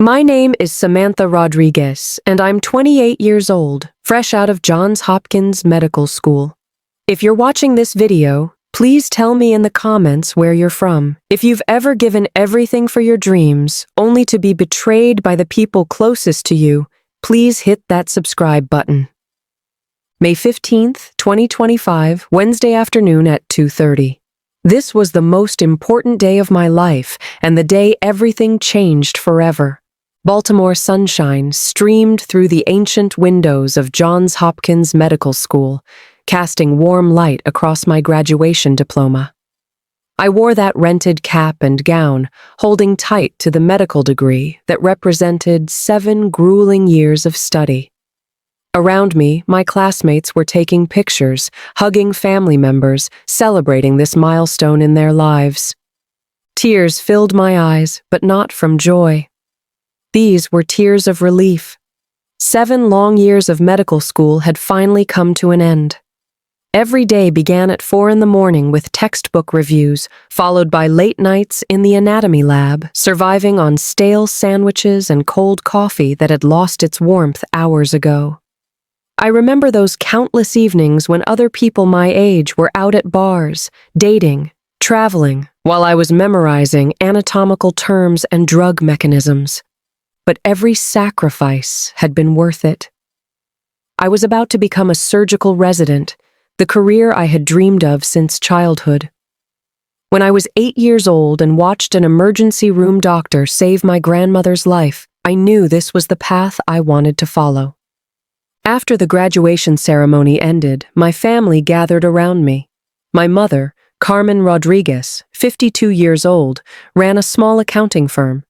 My name is Samantha Rodriguez, and I'm 28 years old, fresh out of Johns Hopkins Medical School. If you're watching this video, please tell me in the comments where you're from. If you've ever given everything for your dreams, only to be betrayed by the people closest to you, please hit that subscribe button. May 15th, 2025, Wednesday afternoon at 2:30. This was the most important day of my life, and the day everything changed forever. Baltimore sunshine streamed through the ancient windows of Johns Hopkins Medical School, casting warm light across my graduation diploma. I wore that rented cap and gown, holding tight to the medical degree that represented 7 grueling years of study. Around me, my classmates were taking pictures, hugging family members, celebrating this milestone in their lives. Tears filled my eyes, but not from joy. These were tears of relief. 7 long years of medical school had finally come to an end. Every day began at 4 in the morning with textbook reviews, followed by late nights in the anatomy lab, surviving on stale sandwiches and cold coffee that had lost its warmth hours ago. I remember those countless evenings when other people my age were out at bars, dating, traveling, while I was memorizing anatomical terms and drug mechanisms. But every sacrifice had been worth it. I was about to become a surgical resident, the career I had dreamed of since childhood. When I was 8 years old and watched an emergency room doctor save my grandmother's life, I knew this was the path I wanted to follow. After the graduation ceremony ended, my family gathered around me. My mother, Carmen Rodriguez, 52 years old, ran a small accounting firm.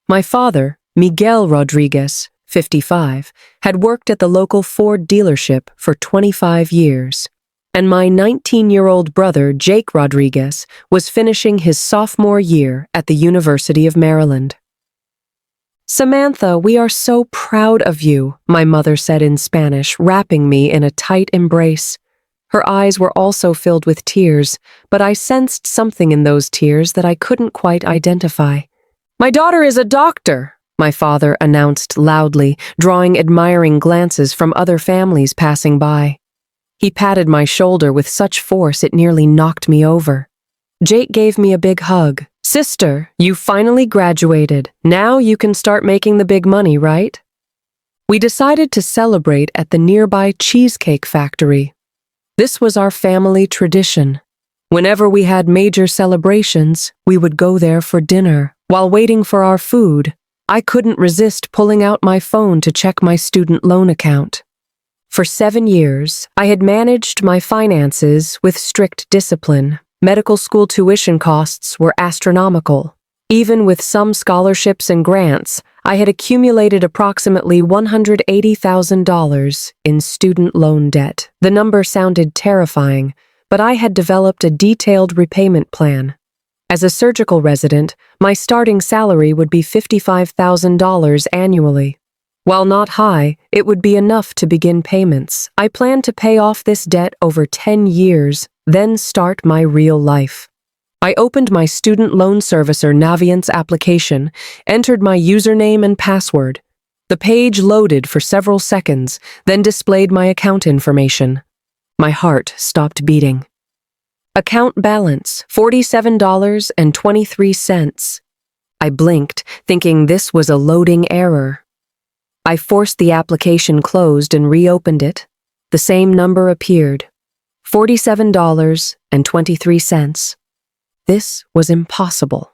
My father, Miguel Rodriguez, 55, had worked at the local Ford dealership for 25 years. And my 19-year-old brother, Jake Rodriguez, was finishing his sophomore year at the University of Maryland. "Samantha, we are so proud of you," my mother said in Spanish, wrapping me in a tight embrace. Her eyes were also filled with tears, but I sensed something in those tears that I couldn't quite identify. "My daughter is a doctor," my father announced loudly, drawing admiring glances from other families passing by. He patted my shoulder with such force it nearly knocked me over. Jake gave me a big hug. "Sister, you finally graduated. Now you can start making the big money, right?" We decided to celebrate at the nearby cheesecake factory. This was our family tradition. Whenever we had major celebrations, we would go there for dinner. While waiting for our food, I couldn't resist pulling out my phone to check my student loan account. For 7 years, I had managed my finances with strict discipline. Medical school tuition costs were astronomical. Even with some scholarships and grants, I had accumulated approximately $180,000 in student loan debt. The number sounded terrifying, but I had developed a detailed repayment plan. As a surgical resident, my starting salary would be $55,000 annually. While not high, it would be enough to begin payments. I planned to pay off this debt over 10 years, then start my real life. I opened my student loan servicer Navient's application, entered my username and password. The page loaded for several seconds, then displayed my account information. My heart stopped beating. Account balance, $47.23. I blinked, thinking this was a loading error. I forced the application closed and reopened it. The same number appeared. $47.23. This was impossible.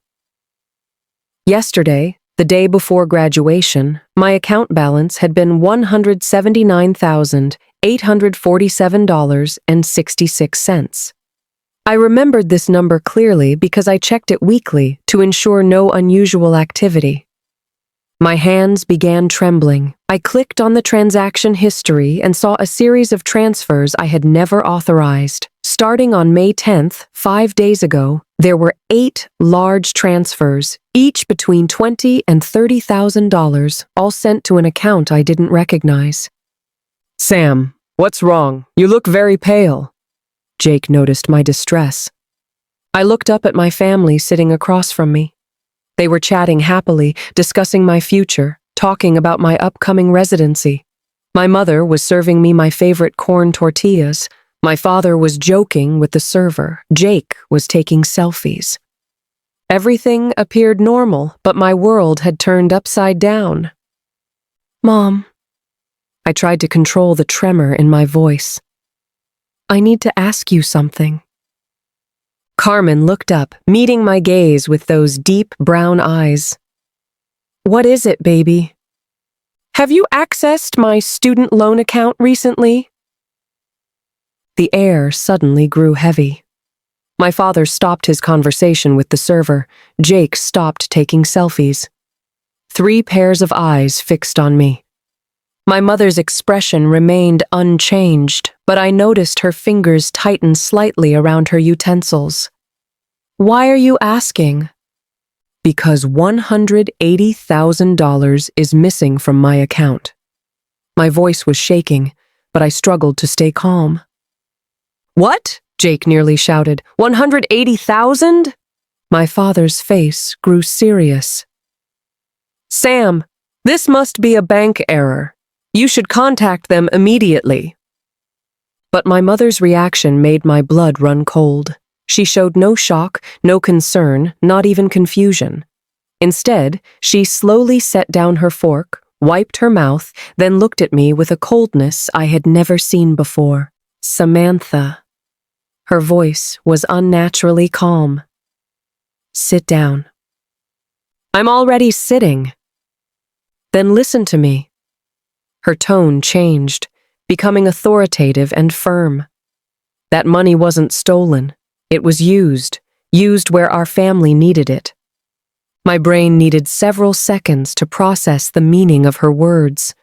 Yesterday, the day before graduation, my account balance had been $179,847.66. I remembered this number clearly because I checked it weekly to ensure no unusual activity. My hands began trembling. I clicked on the transaction history and saw a series of transfers I had never authorized. Starting on May 10th, 5 days ago, there were 8 large transfers, each between $20,000 and $30,000, all sent to an account I didn't recognize. "Sam, what's wrong? You look very pale." Jake noticed my distress. I looked up at my family sitting across from me. They were chatting happily, discussing my future, talking about my upcoming residency. My mother was serving me my favorite corn tortillas. My father was joking with the server. Jake was taking selfies. Everything appeared normal, but my world had turned upside down. Mom. I tried to control the tremor in my voice. I need to ask you something. Carmen looked up, meeting my gaze with those deep brown eyes. What is it, baby? Have you accessed my student loan account recently? The air suddenly grew heavy. My father stopped his conversation with the server. Jake stopped taking selfies. 3 pairs of eyes fixed on me. My mother's expression remained unchanged, but I noticed her fingers tighten slightly around her utensils. Why are you asking? Because $180,000 is missing from my account. My voice was shaking, but I struggled to stay calm. What? Jake nearly shouted. 180,000? My father's face grew serious. Sam, this must be a bank error. You should contact them immediately. But my mother's reaction made my blood run cold. She showed no shock, no concern, not even confusion. Instead, she slowly set down her fork, wiped her mouth, then looked at me with a coldness I had never seen before. Samantha. Her voice was unnaturally calm. Sit down. I'm already sitting. Then listen to me. Her tone changed, becoming authoritative and firm. That money wasn't stolen. It was used where our family needed it. My brain needed several seconds to process the meaning of her words.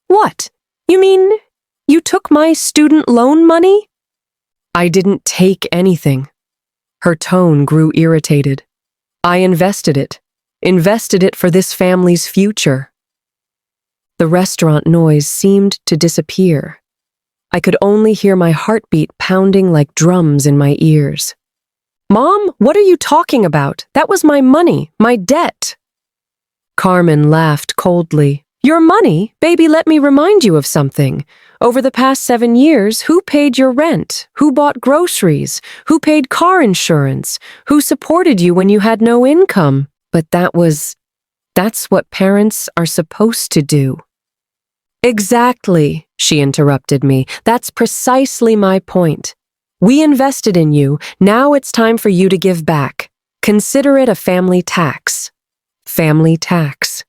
What? You mean you took my student loan money? I didn't take anything. Her tone grew irritated. I invested it for this family's future. The restaurant noise seemed to disappear. I could only hear my heartbeat pounding like drums in my ears. Mom, what are you talking about? That was my money, my debt. Carmen laughed coldly. Your money? Baby, let me remind you of something. Over the past 7 years, who paid your rent? Who bought groceries? Who paid car insurance? Who supported you when you had no income? But that's what parents are supposed to do. Exactly, she interrupted me. That's precisely my point. We invested in you. Now it's time for you to give back. Consider it a family tax. Family tax.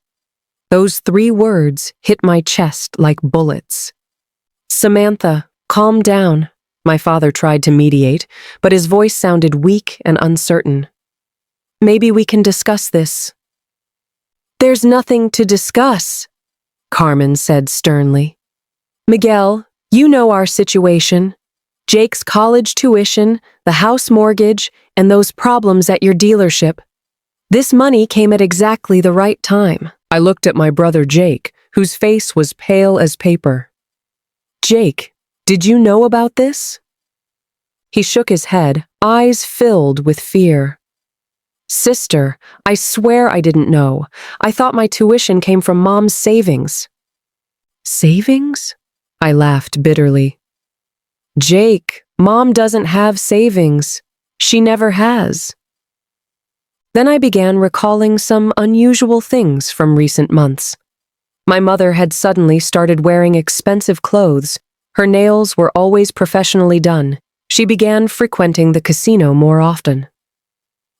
Those 3 words hit my chest like bullets. Samantha, calm down. My father tried to mediate, but his voice sounded weak and uncertain. Maybe we can discuss this. There's nothing to discuss, Carmen said sternly. Miguel, you know our situation. Jake's college tuition, the house mortgage, and those problems at your dealership. This money came at exactly the right time. I looked at my brother Jake, whose face was pale as paper. Jake, did you know about this? He shook his head, eyes filled with fear. Sister, I swear I didn't know. I thought my tuition came from Mom's savings. Savings? I laughed bitterly. Jake, Mom doesn't have savings. She never has. Then I began recalling some unusual things from recent months. My mother had suddenly started wearing expensive clothes. Her nails were always professionally done. She began frequenting the casino more often.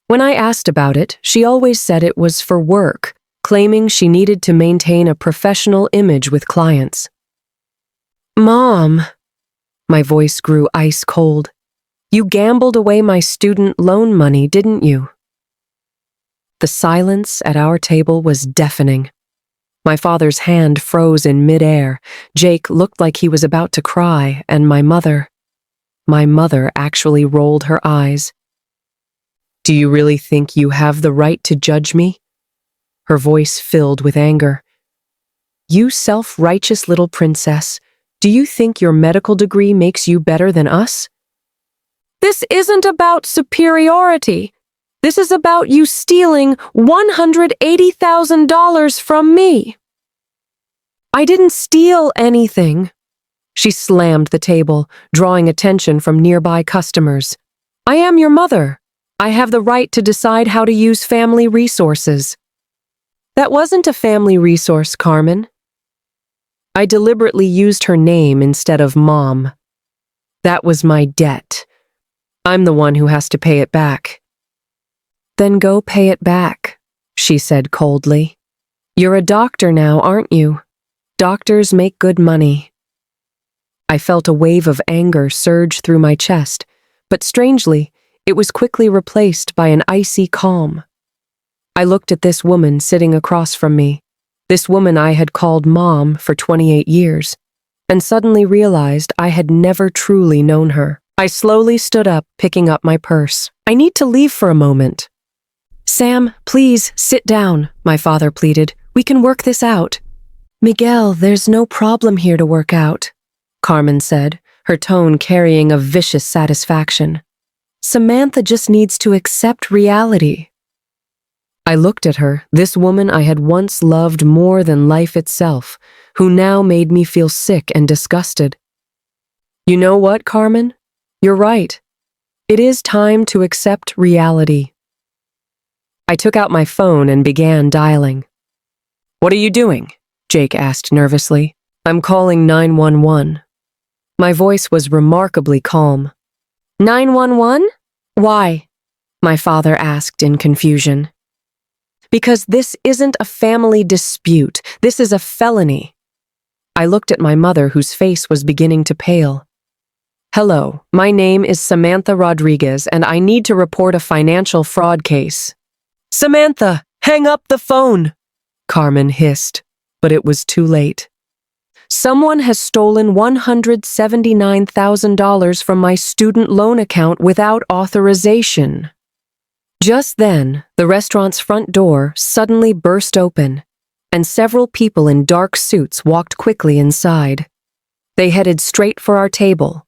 When I asked about it, she always said it was for work, claiming she needed to maintain a professional image with clients. Mom, my voice grew ice cold. You gambled away my student loan money, didn't you? The silence at our table was deafening. My father's hand froze in midair. Jake looked like he was about to cry, and my mother actually rolled her eyes. Do you really think you have the right to judge me? Her voice filled with anger. You self-righteous little princess, do you think your medical degree makes you better than us? This isn't about superiority. This is about you stealing $180,000 from me. I didn't steal anything. She slammed the table, drawing attention from nearby customers. I am your mother. I have the right to decide how to use family resources. That wasn't a family resource, Carmen. I deliberately used her name instead of Mom. That was my debt. I'm the one who has to pay it back. Then go pay it back, she said coldly. You're a doctor now, aren't you? Doctors make good money. I felt a wave of anger surge through my chest, but strangely, it was quickly replaced by an icy calm. I looked at this woman sitting across from me, this woman I had called Mom for 28 years, and suddenly realized I had never truly known her. I slowly stood up, picking up my purse. I need to leave for a moment. Sam, please, sit down, my father pleaded. We can work this out. Miguel, there's no problem here to work out, Carmen said, her tone carrying a vicious satisfaction. Samantha just needs to accept reality. I looked at her, this woman I had once loved more than life itself, who now made me feel sick and disgusted. You know what, Carmen? You're right. It is time to accept reality. I took out my phone and began dialing. What are you doing? Jake asked nervously. I'm calling 911. My voice was remarkably calm. 911? Why? My father asked in confusion. Because this isn't a family dispute. This is a felony. I looked at my mother, whose face was beginning to pale. Hello, my name is Samantha Rodriguez, and I need to report a financial fraud case. Samantha, hang up the phone, Carmen hissed, but it was too late. Someone has stolen $179,000 from my student loan account without authorization. Just then, the restaurant's front door suddenly burst open, and several people in dark suits walked quickly inside. They headed straight for our table.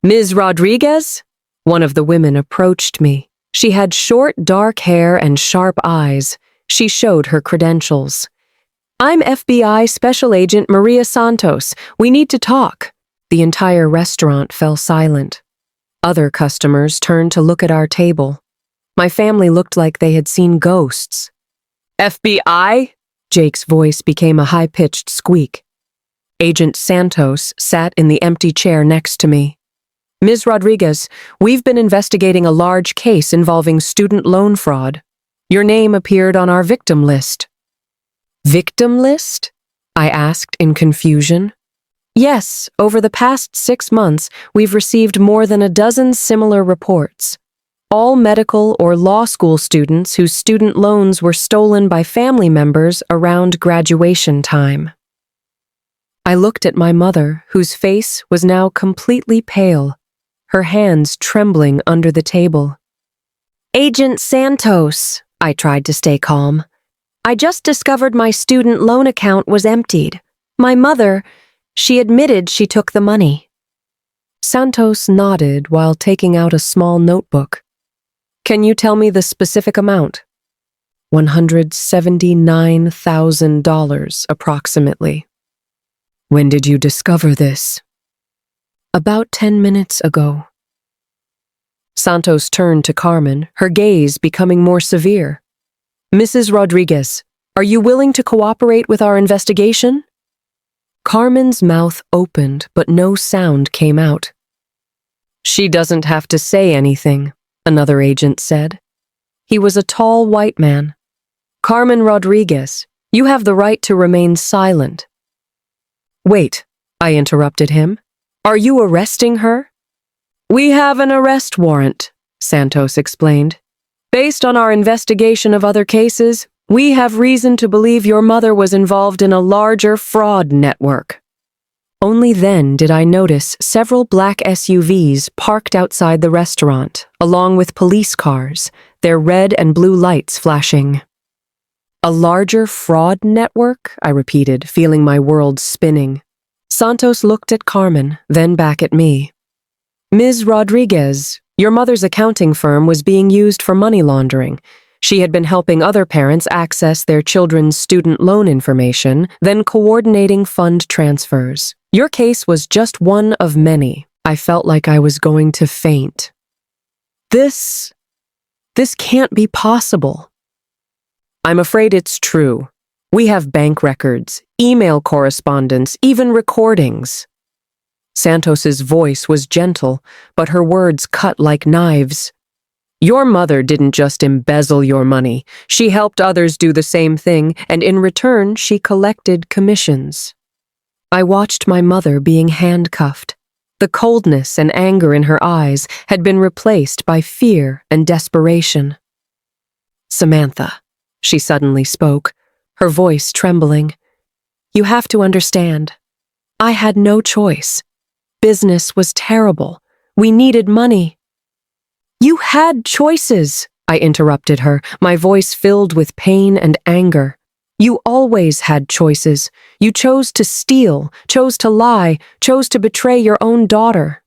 Ms. Rodriguez? One of the women approached me. She had short, dark hair and sharp eyes. She showed her credentials. I'm FBI Special Agent Maria Santos. We need to talk. The entire restaurant fell silent. Other customers turned to look at our table. My family looked like they had seen ghosts. FBI? Jake's voice became a high-pitched squeak. Agent Santos sat in the empty chair next to me. Ms. Rodriguez, we've been investigating a large case involving student loan fraud. Your name appeared on our victim list. Victim list? I asked in confusion. Yes, over the past 6 months, we've received more than a dozen similar reports. All medical or law school students whose student loans were stolen by family members around graduation time. I looked at my mother, whose face was now completely pale, her hands trembling under the table. Agent Santos, I tried to stay calm. I just discovered my student loan account was emptied. My mother, she admitted she took the money. Santos nodded while taking out a small notebook. Can you tell me the specific amount? $179,000, approximately. When did you discover this? About 10 minutes ago. Santos turned to Carmen, her gaze becoming more severe. Mrs. Rodriguez, are you willing to cooperate with our investigation? Carmen's mouth opened, but no sound came out. She doesn't have to say anything, another agent said. He was a tall white man. Carmen Rodriguez, you have the right to remain silent. Wait, I interrupted him. Are you arresting her? We have an arrest warrant, Santos explained. Based on our investigation of other cases, we have reason to believe your mother was involved in a larger fraud network. Only then did I notice several black SUVs parked outside the restaurant, along with police cars, their red and blue lights flashing. A larger fraud network? I repeated, feeling my world spinning. Santos looked at Carmen, then back at me. Ms. Rodriguez, Your mother's accounting firm was being used for money laundering. She had been helping other parents access their children's student loan information, then coordinating fund transfers. Your case was just one of many. I felt like I was going to faint. This can't be possible. I'm afraid it's true. We have bank records, email correspondence, even recordings. Santos's voice was gentle, but her words cut like knives. Your mother didn't just embezzle your money. She helped others do the same thing, and in return, she collected commissions. I watched my mother being handcuffed. The coldness and anger in her eyes had been replaced by fear and desperation. Samantha, she suddenly spoke, her voice trembling. You have to understand. I had no choice. Business was terrible. We needed money. You had choices, I interrupted her, my voice filled with pain and anger. You always had choices. You chose to steal, chose to lie, chose to betray your own daughter.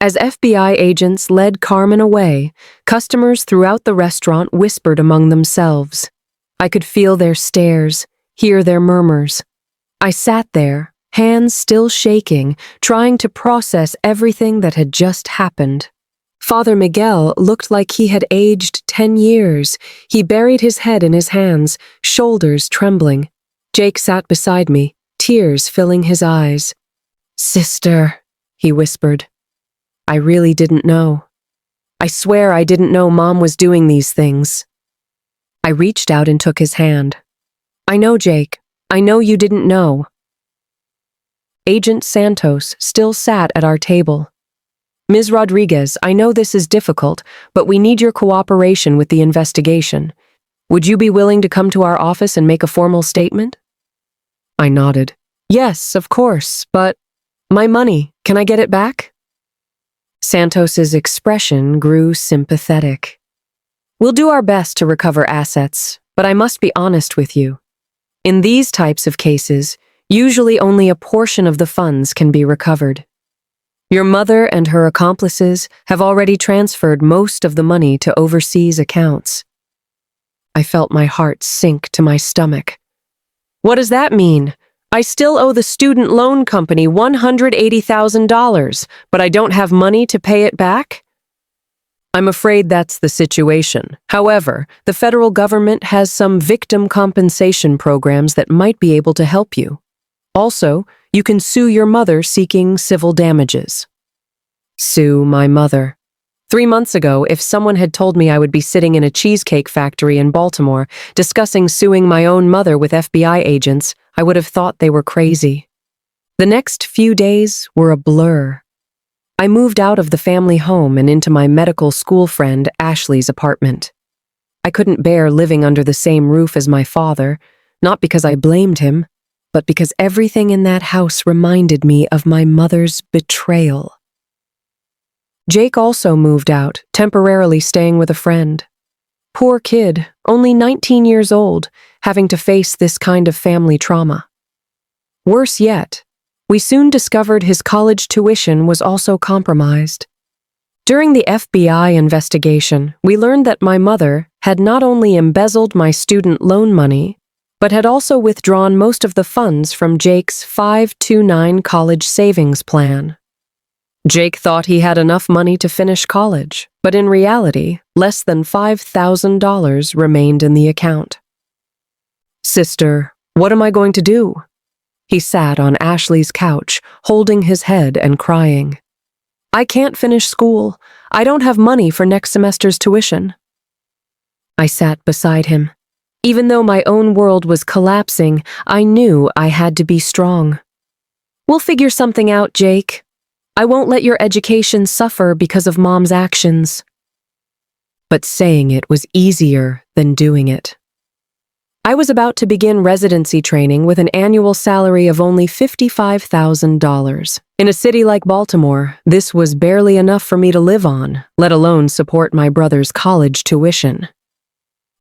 As FBI agents led Carmen away, customers throughout the restaurant whispered among themselves. I could feel their stares, hear their murmurs. I sat there, hands still shaking, trying to process everything that had just happened. Father Miguel looked like he had aged 10 years. He buried his head in his hands, shoulders trembling. Jake sat beside me, tears filling his eyes. Sister, he whispered. I really didn't know. I swear I didn't know Mom was doing these things. I reached out and took his hand. I know, Jake. I know you didn't know. Agent Santos still sat at our table. Ms. Rodriguez, I know this is difficult, but we need your cooperation with the investigation. Would you be willing to come to our office and make a formal statement? I nodded. Yes, of course, but my money, can I get it back? Santos's expression grew sympathetic. We'll do our best to recover assets, but I must be honest with you. In these types of cases, usually only a portion of the funds can be recovered. Your mother and her accomplices have already transferred most of the money to overseas accounts. I felt my heart sink to my stomach. What does that mean? I still owe the student loan company $180,000, but I don't have money to pay it back? I'm afraid that's the situation. However, the federal government has some victim compensation programs that might be able to help you. Also, you can sue your mother seeking civil damages. Sue my mother. 3 months ago, if someone had told me I would be sitting in a cheesecake factory in Baltimore discussing suing my own mother with FBI agents, I would have thought they were crazy. The next few days were a blur. I moved out of the family home and into my medical school friend Ashley's apartment. I couldn't bear living under the same roof as my father, not because I blamed him, but because everything in that house reminded me of my mother's betrayal. Jake also moved out, temporarily staying with a friend. Poor kid, only 19 years old, having to face this kind of family trauma. Worse yet, we soon discovered his college tuition was also compromised. During the FBI investigation, we learned that my mother had not only embezzled my student loan money, but had also withdrawn most of the funds from Jake's 529 college savings plan. Jake thought he had enough money to finish college, but in reality, less than $5,000 remained in the account. Sister, what am I going to do? He sat on Ashley's couch, holding his head and crying. I can't finish school. I don't have money for next semester's tuition. I sat beside him. Even though my own world was collapsing, I knew I had to be strong. We'll figure something out, Jake. I won't let your education suffer because of Mom's actions. But saying it was easier than doing it. I was about to begin residency training with an annual salary of only $55,000. In a city like Baltimore, this was barely enough for me to live on, let alone support my brother's college tuition.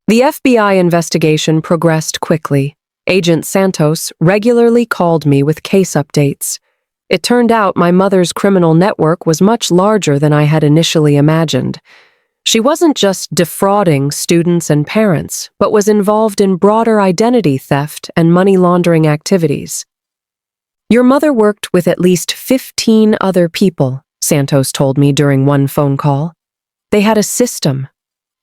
The FBI investigation progressed quickly. Agent Santos regularly called me with case updates. It turned out my mother's criminal network was much larger than I had initially imagined. She wasn't just defrauding students and parents, but was involved in broader identity theft and money laundering activities. Your mother worked with at least 15 other people, Santos told me during one phone call. They had a system.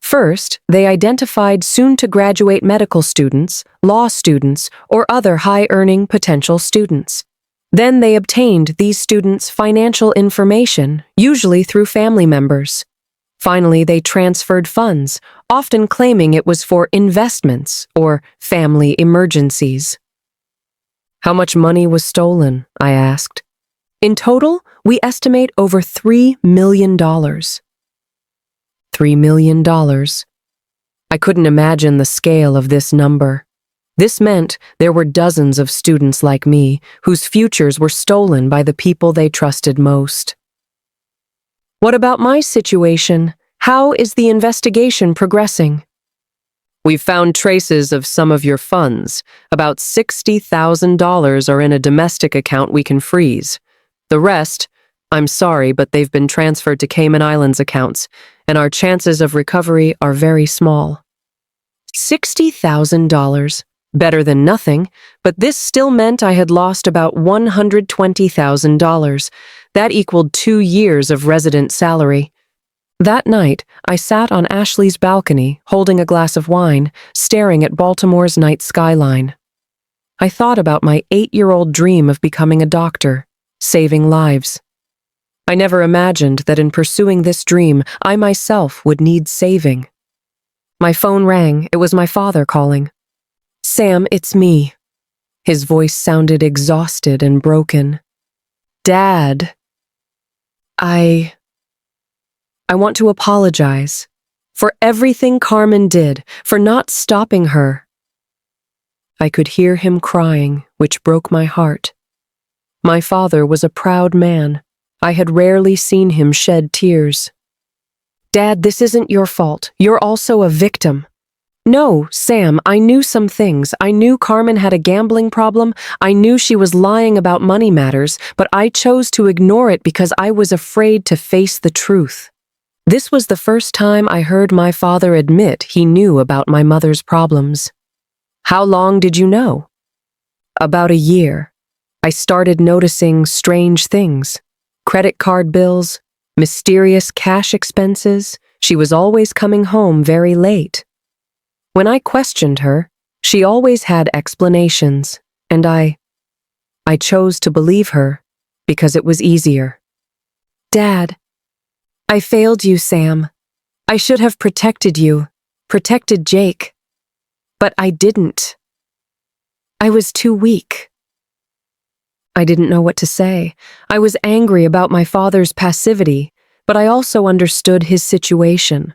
First, they identified soon-to-graduate medical students, law students, or other high-earning potential students. Then they obtained these students' financial information, usually through family members. Finally, they transferred funds, often claiming it was for investments or family emergencies. How much money was stolen? I asked. In total, we estimate over $3 million. $3 million. I couldn't imagine the scale of this number. This meant there were dozens of students like me whose futures were stolen by the people they trusted most. What about my situation? How is the investigation progressing? We've found traces of some of your funds. About $60,000 are in a domestic account we can freeze. The rest, I'm sorry, but they've been transferred to Cayman Islands accounts, and our chances of recovery are very small. $60,000. Better than nothing, but this still meant I had lost about $120,000. That equaled 2 years of resident salary. That night, I sat on Ashley's balcony, holding a glass of wine, staring at Baltimore's night skyline. I thought about my 8-year-old dream of becoming a doctor, saving lives. I never imagined that in pursuing this dream, I myself would need saving. My phone rang. It was my father calling. "Sam, it's me." His voice sounded exhausted and broken. "Dad, I want to apologize for everything Carmen did, for not stopping her." I could hear him crying, which broke my heart. My father was a proud man. I had rarely seen him shed tears. "Dad, this isn't your fault. You're also a victim." "No, Sam, I knew some things. I knew Carmen had a gambling problem. I knew she was lying about money matters, but I chose to ignore it because I was afraid to face the truth." This was the first time I heard my father admit he knew about my mother's problems. "How long did you know?" "About a year. I started noticing strange things. Credit card bills, mysterious cash expenses. She was always coming home very late. When I questioned her, she always had explanations, and I chose to believe her because it was easier." "Dad, I failed you, Sam. I should have protected you, protected Jake. But I didn't. I was too weak." I didn't know what to say. I was angry about my father's passivity, but I also understood his situation.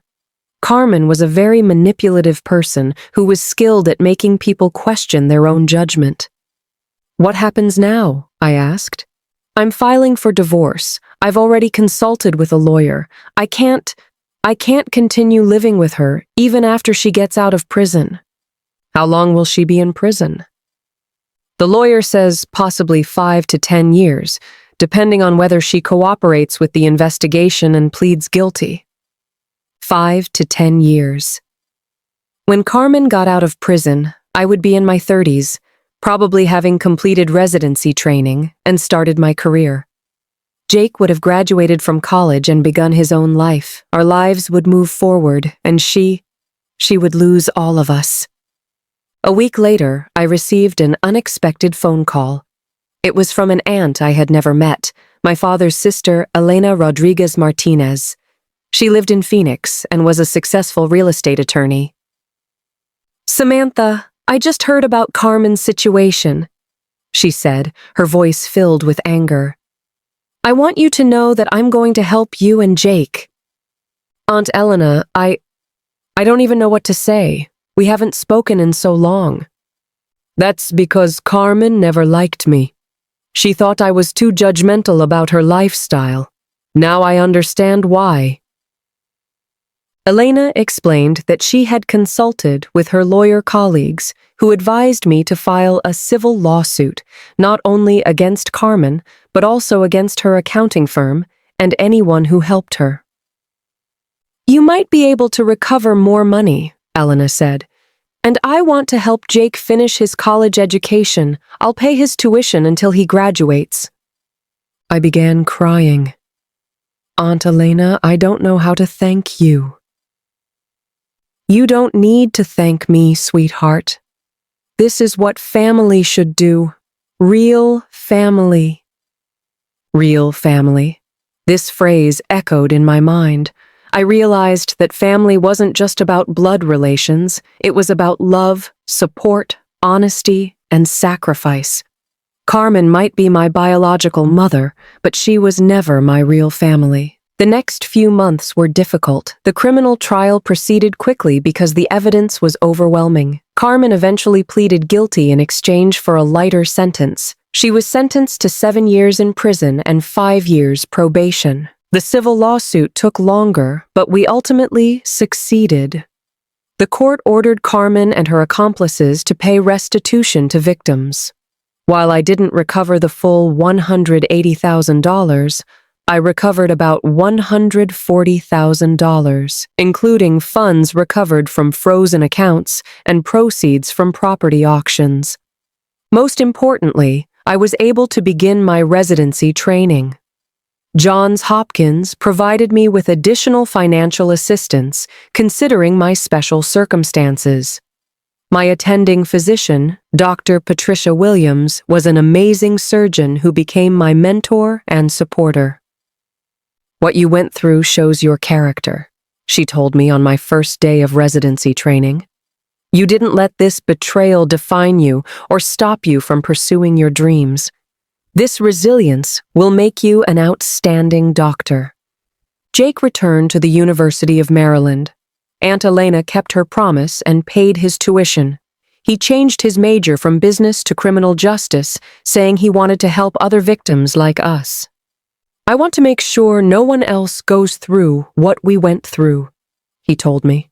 Carmen was a very manipulative person who was skilled at making people question their own judgment. "What happens now?" I asked. "I'm filing for divorce. I've already consulted with a lawyer. I can't continue living with her, even after she gets out of prison." "How long will she be in prison?" "The lawyer says possibly 5 to 10 years, depending on whether she cooperates with the investigation and pleads guilty." 5 to 10 years. When Carmen got out of prison, I would be in my 30s, probably having completed residency training and started my career. Jake would have graduated from college and begun his own life. Our lives would move forward, and she would lose all of us. A week later, I received an unexpected phone call. It was from an aunt I had never met, my father's sister, Elena Rodriguez Martinez. She lived in Phoenix and was a successful real estate attorney. "Samantha, I just heard about Carmen's situation," she said, her voice filled with anger. "I want you to know that I'm going to help you and Jake." "Aunt Elena, I don't even know what to say. We haven't spoken in so long." "That's because Carmen never liked me. She thought I was too judgmental about her lifestyle. Now I understand why." Elena explained that she had consulted with her lawyer colleagues who advised me to file a civil lawsuit, not only against Carmen, but also against her accounting firm and anyone who helped her. "You might be able to recover more money," Elena said. "And I want to help Jake finish his college education. I'll pay his tuition until he graduates." I began crying. "Aunt Elena, I don't know how to thank you." "You don't need to thank me, sweetheart. This is what family should do. Real family." Real family. This phrase echoed in my mind. I realized that family wasn't just about blood relations, it was about love, support, honesty, and sacrifice. Carmen might be my biological mother, but she was never my real family. The next few months were difficult. The criminal trial proceeded quickly because the evidence was overwhelming. Carmen eventually pleaded guilty in exchange for a lighter sentence. She was sentenced to 7 years in prison and 5 years probation. The civil lawsuit took longer, but we ultimately succeeded. The court ordered Carmen and her accomplices to pay restitution to victims. While I didn't recover the full $180,000, I recovered about $140,000, including funds recovered from frozen accounts and proceeds from property auctions. Most importantly, I was able to begin my residency training. Johns Hopkins provided me with additional financial assistance, considering my special circumstances. My attending physician, Dr. Patricia Williams, was an amazing surgeon who became my mentor and supporter. "What you went through shows your character," she told me on my first day of residency training. "You didn't let this betrayal define you or stop you from pursuing your dreams. This resilience will make you an outstanding doctor." Jake returned to the University of Maryland. Aunt Elena kept her promise and paid his tuition. He changed his major from business to criminal justice, saying he wanted to help other victims like us. "I want to make sure no one else goes through what we went through," he told me.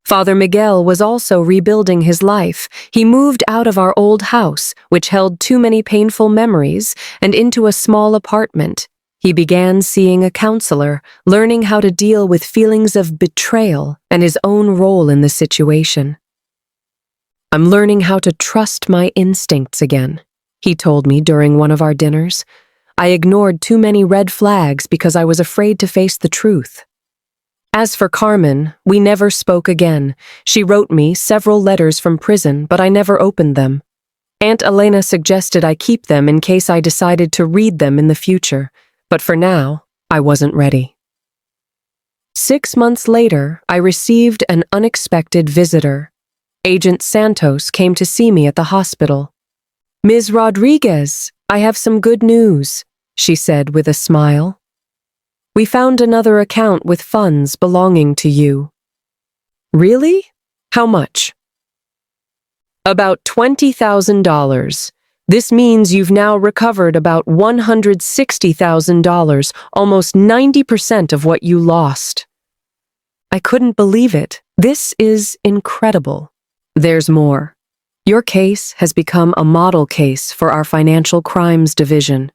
Father Miguel was also rebuilding his life. He moved out of our old house, which held too many painful memories, and into a small apartment. He began seeing a counselor, learning how to deal with feelings of betrayal and his own role in the situation. "I'm learning how to trust my instincts again," he told me during one of our dinners. "I ignored too many red flags because I was afraid to face the truth." As for Carmen, we never spoke again. She wrote me several letters from prison, but I never opened them. Aunt Elena suggested I keep them in case I decided to read them in the future, but for now, I wasn't ready. 6 months later, I received an unexpected visitor. Agent Santos came to see me at the hospital. "Ms. Rodriguez, I have some good news," she said with a smile. "We found another account with funds belonging to you." "Really? How much?" "About $20,000. This means you've now recovered about $160,000, almost 90% of what you lost." I couldn't believe it. This is incredible. There's more. Your case has become a model case for our Financial Crimes Division.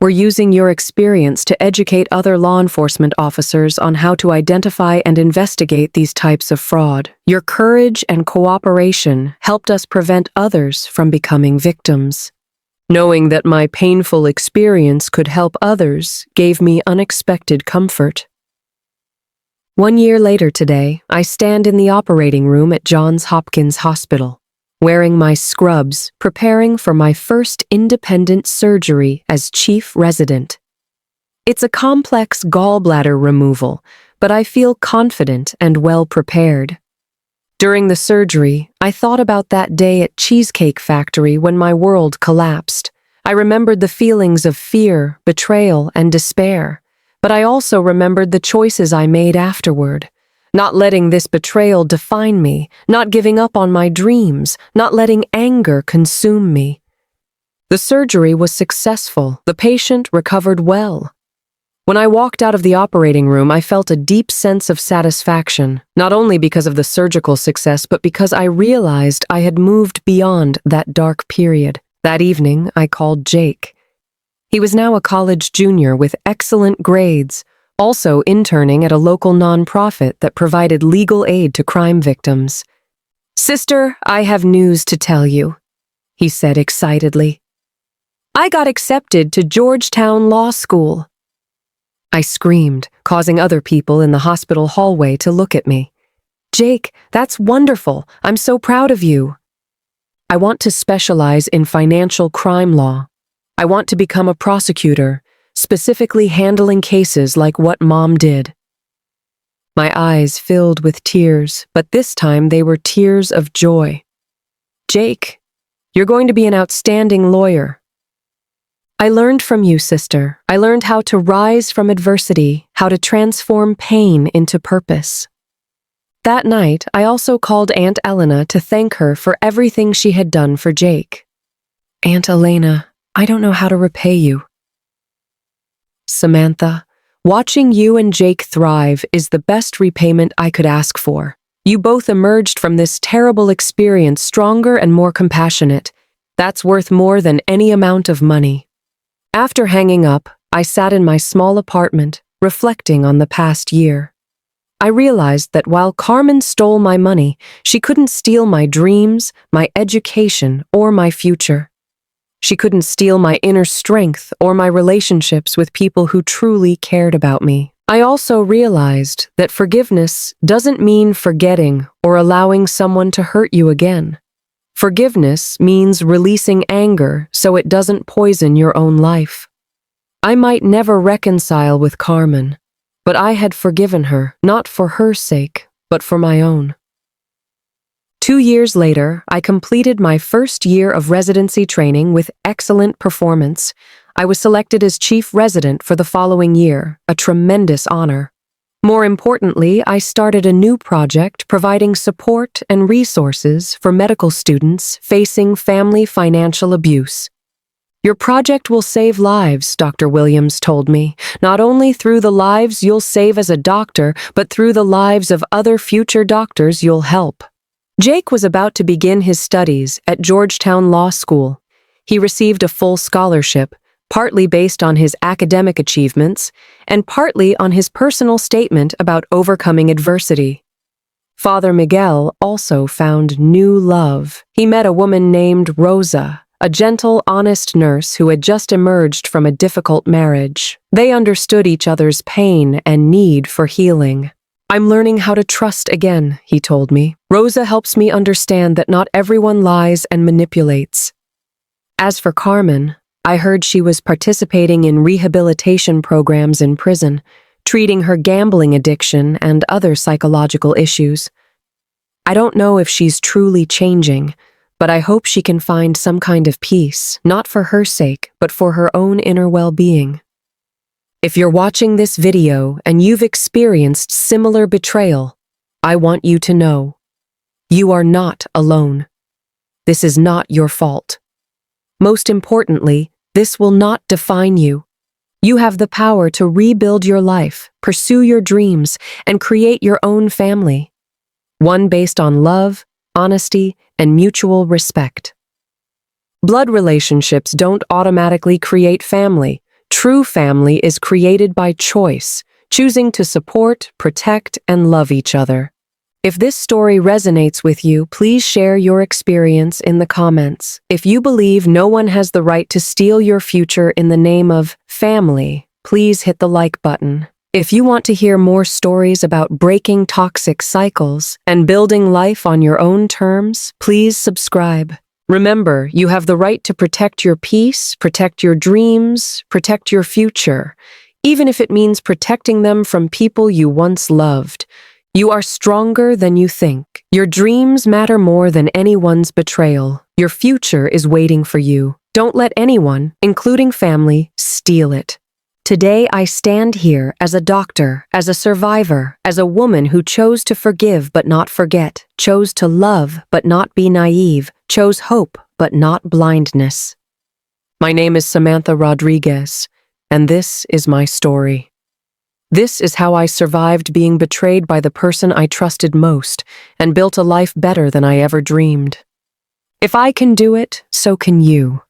We're using your experience to educate other law enforcement officers on how to identify and investigate these types of fraud. Your courage and cooperation helped us prevent others from becoming victims. Knowing that my painful experience could help others gave me unexpected comfort. 1 year later today, I stand in the operating room at Johns Hopkins Hospital, wearing my scrubs, preparing for my first independent surgery as chief resident. It's a complex gallbladder removal, but I feel confident and well prepared. During the surgery, I thought about that day at Cheesecake Factory when my world collapsed. I remembered the feelings of fear, betrayal, and despair, but I also remembered the choices I made afterward. Not letting this betrayal define me, not giving up on my dreams, not letting anger consume me. The surgery was successful. The patient recovered well. When I walked out of the operating room, I felt a deep sense of satisfaction, not only because of the surgical success, but because I realized I had moved beyond that dark period. That evening, I called Jake. He was now a college junior with excellent grades, also interning at a local nonprofit that provided legal aid to crime victims. "Sister, I have news to tell you," he said excitedly. "I got accepted to Georgetown Law School." I screamed, causing other people in the hospital hallway to look at me. "Jake, that's wonderful. I'm so proud of you." "I want to specialize in financial crime law. I want to become a prosecutor, specifically handling cases like what Mom did." My eyes filled with tears, but this time they were tears of joy. "Jake, you're going to be an outstanding lawyer." "I learned from you, sister. I learned how to rise from adversity, how to transform pain into purpose." That night, I also called Aunt Elena to thank her for everything she had done for Jake. "Aunt Elena, I don't know how to repay you." "Samantha, watching you and Jake thrive is the best repayment I could ask for. You both emerged from this terrible experience stronger and more compassionate. That's worth more than any amount of money." After hanging up, I sat in my small apartment, reflecting on the past year. I realized that while Carmen stole my money, she couldn't steal my dreams, my education, or my future. She couldn't steal my inner strength or my relationships with people who truly cared about me. I also realized that forgiveness doesn't mean forgetting or allowing someone to hurt you again. Forgiveness means releasing anger so it doesn't poison your own life. I might never reconcile with Carmen, but I had forgiven her, not for her sake, but for my own. 2 years later, I completed my first year of residency training with excellent performance. I was selected as chief resident for the following year, a tremendous honor. More importantly, I started a new project providing support and resources for medical students facing family financial abuse. "Your project will save lives," Dr. Williams told me, "not only through the lives you'll save as a doctor, but through the lives of other future doctors you'll help." Jake was about to begin his studies at Georgetown Law School. He received a full scholarship, partly based on his academic achievements, and partly on his personal statement about overcoming adversity. Father Miguel also found new love. He met a woman named Rosa, a gentle, honest nurse who had just emerged from a difficult marriage. They understood each other's pain and need for healing. "I'm learning how to trust again," he told me. "Rosa helps me understand that not everyone lies and manipulates." As for Carmen, I heard she was participating in rehabilitation programs in prison, treating her gambling addiction and other psychological issues. I don't know if she's truly changing, but I hope she can find some kind of peace, not for her sake, but for her own inner well-being. If you're watching this video and you've experienced similar betrayal, I want you to know, you are not alone. This is not your fault. Most importantly, this will not define you. You have the power to rebuild your life, pursue your dreams, and create your own family. One based on love, honesty, and mutual respect. Blood relationships don't automatically create family. True family is created by choice, choosing to support, protect, and love each other. If this story resonates with you, please share your experience in the comments. If you believe no one has the right to steal your future in the name of family, please hit the like button. If you want to hear more stories about breaking toxic cycles and building life on your own terms, please subscribe. Remember, you have the right to protect your peace, protect your dreams, protect your future, even if it means protecting them from people you once loved. You are stronger than you think. Your dreams matter more than anyone's betrayal. Your future is waiting for you. Don't let anyone, including family, steal it. Today, I stand here as a doctor, as a survivor, as a woman who chose to forgive but not forget, chose to love but not be naive, chose hope but not blindness. My name is Samantha Rodriguez, and this is my story. This is how I survived being betrayed by the person I trusted most and built a life better than I ever dreamed. If I can do it, so can you.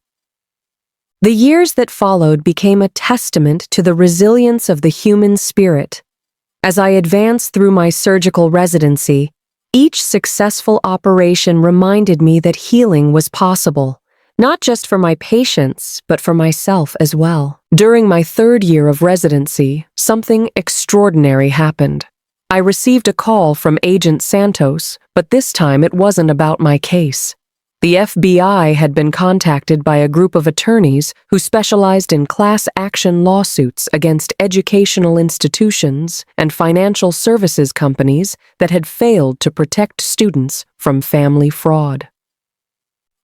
The years that followed became a testament to the resilience of the human spirit. As I advanced through my surgical residency, each successful operation reminded me that healing was possible, not just for my patients, but for myself as well. During my third year of residency, something extraordinary happened. I received a call from Agent Santos, but this time it wasn't about my case. The FBI had been contacted by a group of attorneys who specialized in class action lawsuits against educational institutions and financial services companies that had failed to protect students from family fraud.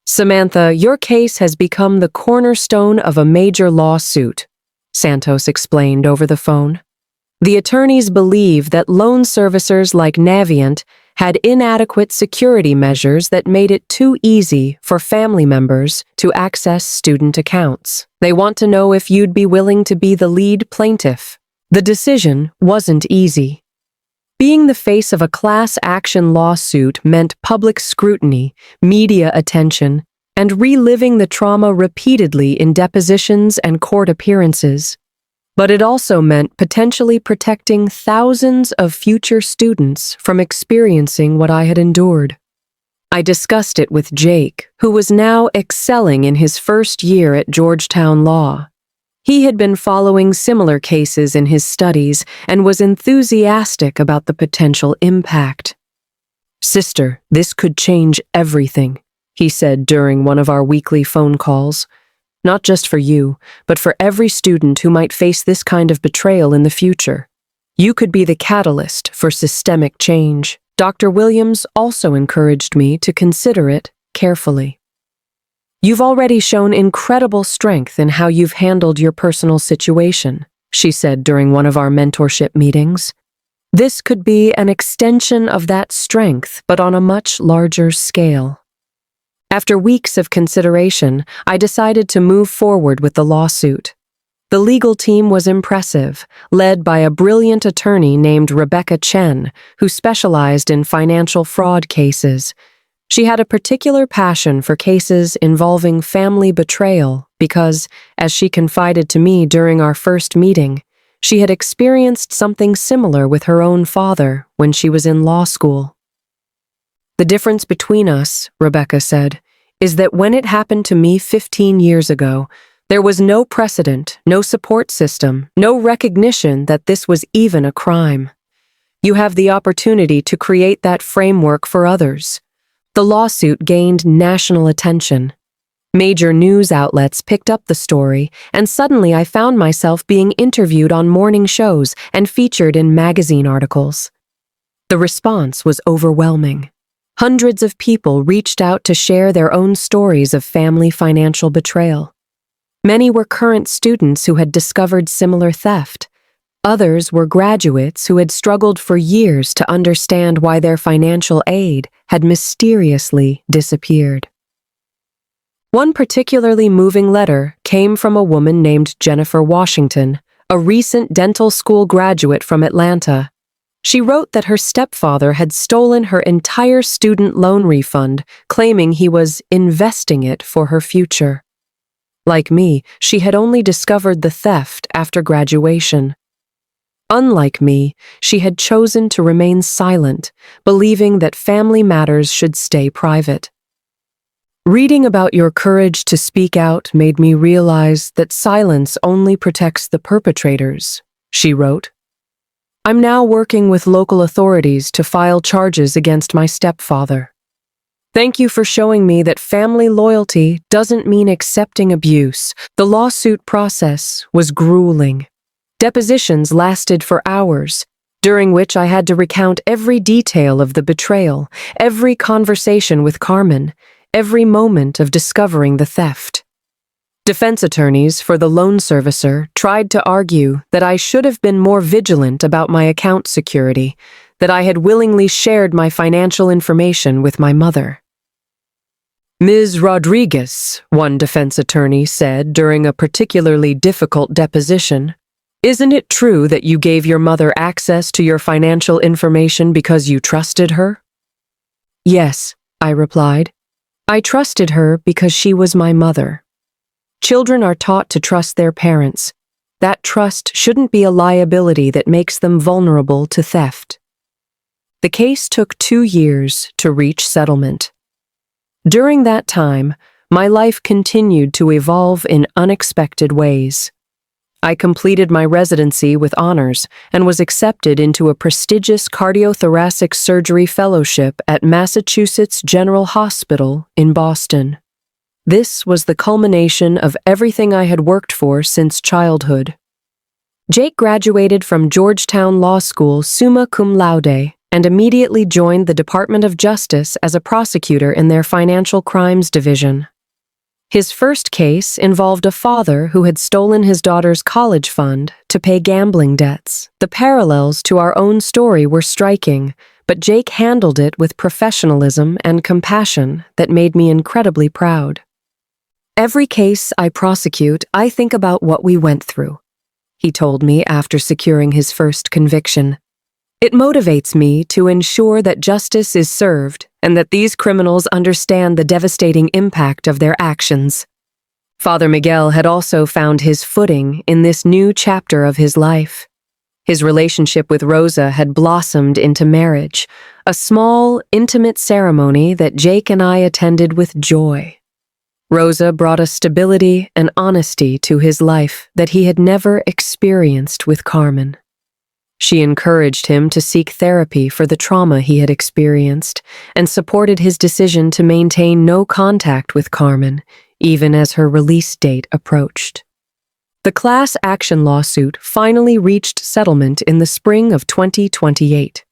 "Samantha, your case has become the cornerstone of a major lawsuit," Santos explained over the phone. "The attorneys believe that loan servicers like Navient had inadequate security measures that made it too easy for family members to access student accounts. They want to know if you'd be willing to be the lead plaintiff." The decision wasn't easy. Being the face of a class action lawsuit meant public scrutiny, media attention, and reliving the trauma repeatedly in depositions and court appearances. But it also meant potentially protecting thousands of future students from experiencing what I had endured. I discussed it with Jake, who was now excelling in his first year at Georgetown Law. He had been following similar cases in his studies and was enthusiastic about the potential impact. "Sister, this could change everything," he said during one of our weekly phone calls. "Not just for you, but for every student who might face this kind of betrayal in the future. You could be the catalyst for systemic change." Dr. Williams also encouraged me to consider it carefully. "You've already shown incredible strength in how you've handled your personal situation," she said during one of our mentorship meetings. "This could be an extension of that strength, but on a much larger scale." After weeks of consideration, I decided to move forward with the lawsuit. The legal team was impressive, led by a brilliant attorney named Rebecca Chen, who specialized in financial fraud cases. She had a particular passion for cases involving family betrayal because, as she confided to me during our first meeting, she had experienced something similar with her own father when she was in law school. "The difference between us," Rebecca said, "is that when it happened to me 15 years ago, there was no precedent, no support system, no recognition that this was even a crime. You have the opportunity to create that framework for others." The lawsuit gained national attention. Major news outlets picked up the story, and suddenly I found myself being interviewed on morning shows and featured in magazine articles. The response was overwhelming. Hundreds of people reached out to share their own stories of family financial betrayal. Many were current students who had discovered similar theft. Others were graduates who had struggled for years to understand why their financial aid had mysteriously disappeared. One particularly moving letter came from a woman named Jennifer Washington, a recent dental school graduate from Atlanta. She wrote that her stepfather had stolen her entire student loan refund, claiming he was investing it for her future. Like me, she had only discovered the theft after graduation. Unlike me, she had chosen to remain silent, believing that family matters should stay private. "Reading about your courage to speak out made me realize that silence only protects the perpetrators," she wrote. "I'm now working with local authorities to file charges against my stepfather. Thank you for showing me that family loyalty doesn't mean accepting abuse." The lawsuit process was grueling. Depositions lasted for hours, during which I had to recount every detail of the betrayal, every conversation with Carmen, every moment of discovering the theft. Defense attorneys for the loan servicer tried to argue that I should have been more vigilant about my account security, that I had willingly shared my financial information with my mother. "Ms. Rodriguez," one defense attorney said during a particularly difficult deposition, "isn't it true that you gave your mother access to your financial information because you trusted her?" "Yes," I replied. "I trusted her because she was my mother." Children are taught to trust their parents. That trust shouldn't be a liability that makes them vulnerable to theft. The case took 2 years to reach settlement. During that time, my life continued to evolve in unexpected ways. I completed my residency with honors and was accepted into a prestigious cardiothoracic surgery fellowship at Massachusetts General Hospital in Boston. This was the culmination of everything I had worked for since childhood. Jake graduated from Georgetown Law School summa cum laude and immediately joined the Department of Justice as a prosecutor in their financial crimes division. His first case involved a father who had stolen his daughter's college fund to pay gambling debts. The parallels to our own story were striking, but Jake handled it with professionalism and compassion that made me incredibly proud. Every case I prosecute, I think about what we went through, he told me after securing his first conviction. It motivates me to ensure that justice is served and that these criminals understand the devastating impact of their actions. Father Miguel had also found his footing in this new chapter of his life. His relationship with Rosa had blossomed into marriage, a small, intimate ceremony that Jake and I attended with joy. Rosa brought a stability and honesty to his life that he had never experienced with Carmen. She encouraged him to seek therapy for the trauma he had experienced and supported his decision to maintain no contact with Carmen, even as her release date approached. The class action lawsuit finally reached settlement in the spring of 2028.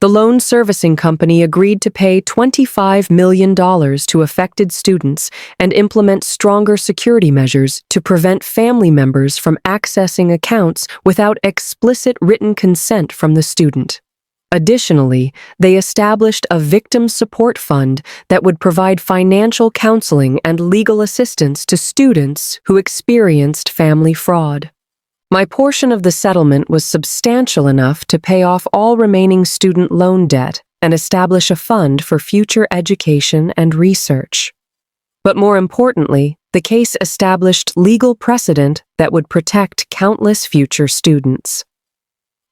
The loan servicing company agreed to pay $25 million to affected students and implement stronger security measures to prevent family members from accessing accounts without explicit written consent from the student. Additionally, they established a victim support fund that would provide financial counseling and legal assistance to students who experienced family fraud. My portion of the settlement was substantial enough to pay off all remaining student loan debt and establish a fund for future education and research. But more importantly, the case established legal precedent that would protect countless future students.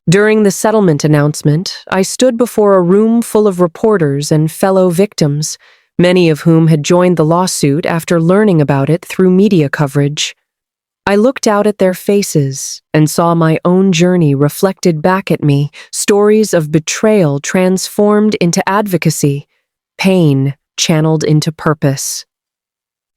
During the settlement announcement, I stood before a room full of reporters and fellow victims, many of whom had joined the lawsuit after learning about it through media coverage. I looked out at their faces and saw my own journey reflected back at me, stories of betrayal transformed into advocacy, pain channeled into purpose.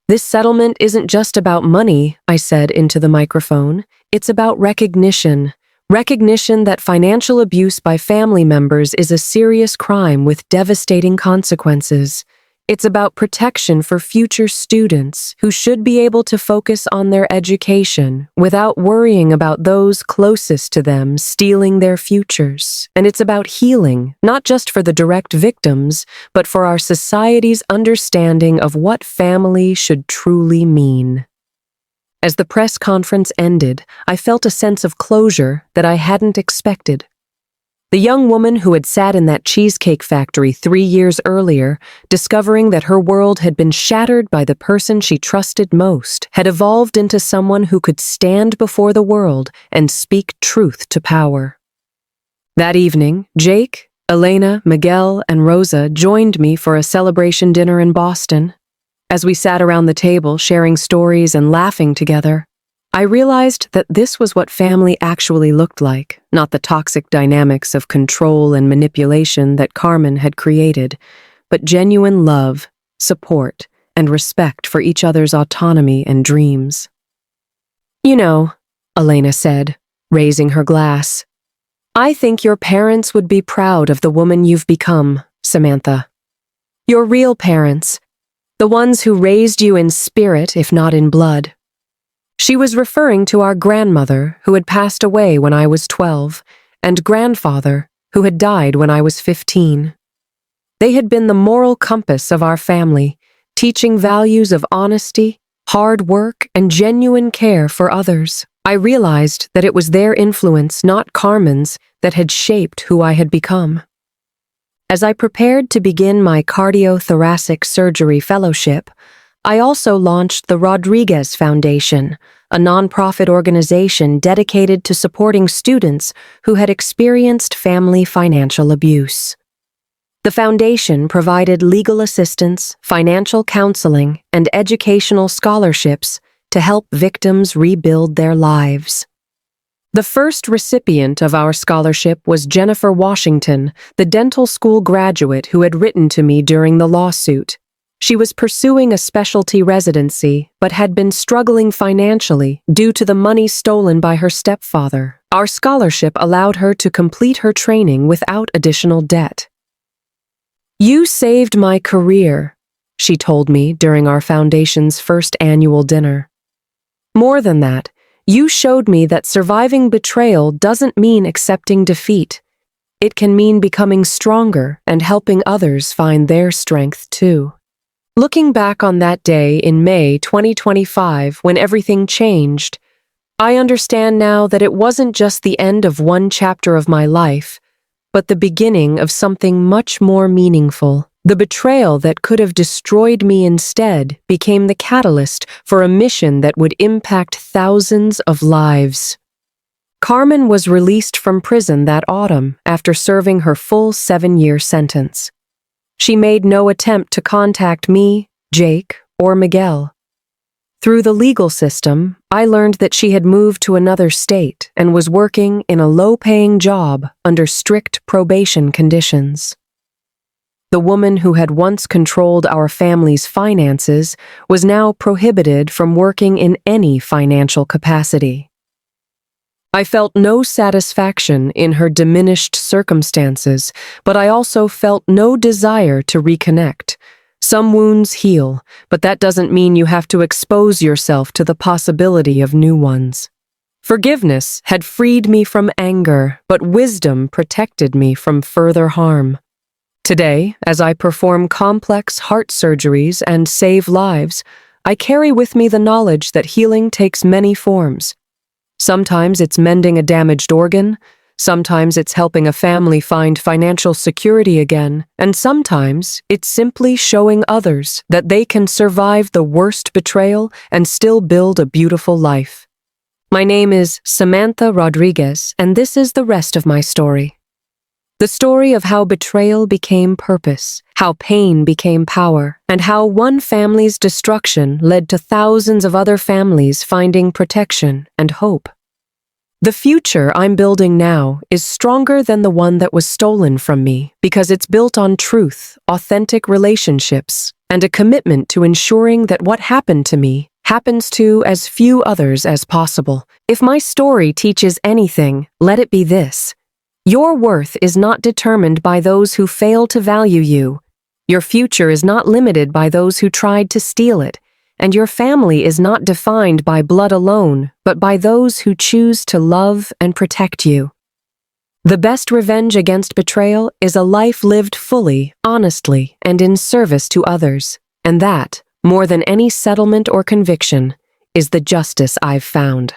This settlement isn't just about money, I said into the microphone. It's about recognition. Recognition that financial abuse by family members is a serious crime with devastating consequences. It's about protection for future students who should be able to focus on their education without worrying about those closest to them stealing their futures. And it's about healing, not just for the direct victims, but for our society's understanding of what family should truly mean. As the press conference ended, I felt a sense of closure that I hadn't expected. The young woman who had sat in that cheesecake factory 3 years earlier, discovering that her world had been shattered by the person she trusted most, had evolved into someone who could stand before the world and speak truth to power. That evening, Jake, Elena, Miguel, and Rosa joined me for a celebration dinner in Boston. As we sat around the table sharing stories and laughing together, I realized that this was what family actually looked like, not the toxic dynamics of control and manipulation that Carmen had created, but genuine love, support, and respect for each other's autonomy and dreams. "You know," Elena said, raising her glass, "I think your parents would be proud of the woman you've become, Samantha. Your real parents, the ones who raised you in spirit if not in blood." She was referring to our grandmother, who had passed away when I was 12, and grandfather, who had died when I was 15. They had been the moral compass of our family, teaching values of honesty, hard work, and genuine care for others. I realized that it was their influence, not Carmen's, that had shaped who I had become. As I prepared to begin my cardiothoracic surgery fellowship, I also launched the Rodriguez Foundation, a nonprofit organization dedicated to supporting students who had experienced family financial abuse. The foundation provided legal assistance, financial counseling, and educational scholarships to help victims rebuild their lives. The first recipient of our scholarship was Jennifer Washington, the dental school graduate who had written to me during the lawsuit. She was pursuing a specialty residency, but had been struggling financially due to the money stolen by her stepfather. Our scholarship allowed her to complete her training without additional debt. "You saved my career," she told me during our foundation's first annual dinner. "More than that, you showed me that surviving betrayal doesn't mean accepting defeat. It can mean becoming stronger and helping others find their strength too." Looking back on that day in May 2025 when everything changed, I understand now that it wasn't just the end of one chapter of my life, but the beginning of something much more meaningful. The betrayal that could have destroyed me instead became the catalyst for a mission that would impact thousands of lives. Carmen was released from prison that autumn after serving her full 7-year sentence. She made no attempt to contact me, Jake, or Miguel. Through the legal system, I learned that she had moved to another state and was working in a low-paying job under strict probation conditions. The woman who had once controlled our family's finances was now prohibited from working in any financial capacity. I felt no satisfaction in her diminished circumstances, but I also felt no desire to reconnect. Some wounds heal, but that doesn't mean you have to expose yourself to the possibility of new ones. Forgiveness had freed me from anger, but wisdom protected me from further harm. Today, as I perform complex heart surgeries and save lives, I carry with me the knowledge that healing takes many forms. Sometimes it's mending a damaged organ, sometimes it's helping a family find financial security again, and sometimes it's simply showing others that they can survive the worst betrayal and still build a beautiful life. My name is Samantha Rodriguez, and this is the rest of my story. The story of how betrayal became purpose, how pain became power, and how one family's destruction led to thousands of other families finding protection and hope. The future I'm building now is stronger than the one that was stolen from me because it's built on truth, authentic relationships, and a commitment to ensuring that what happened to me happens to as few others as possible. If my story teaches anything, let it be this. Your worth is not determined by those who fail to value you. Your future is not limited by those who tried to steal it, and your family is not defined by blood alone, but by those who choose to love and protect you. The best revenge against betrayal is a life lived fully, honestly, and in service to others, and that, more than any settlement or conviction, is the justice I've found.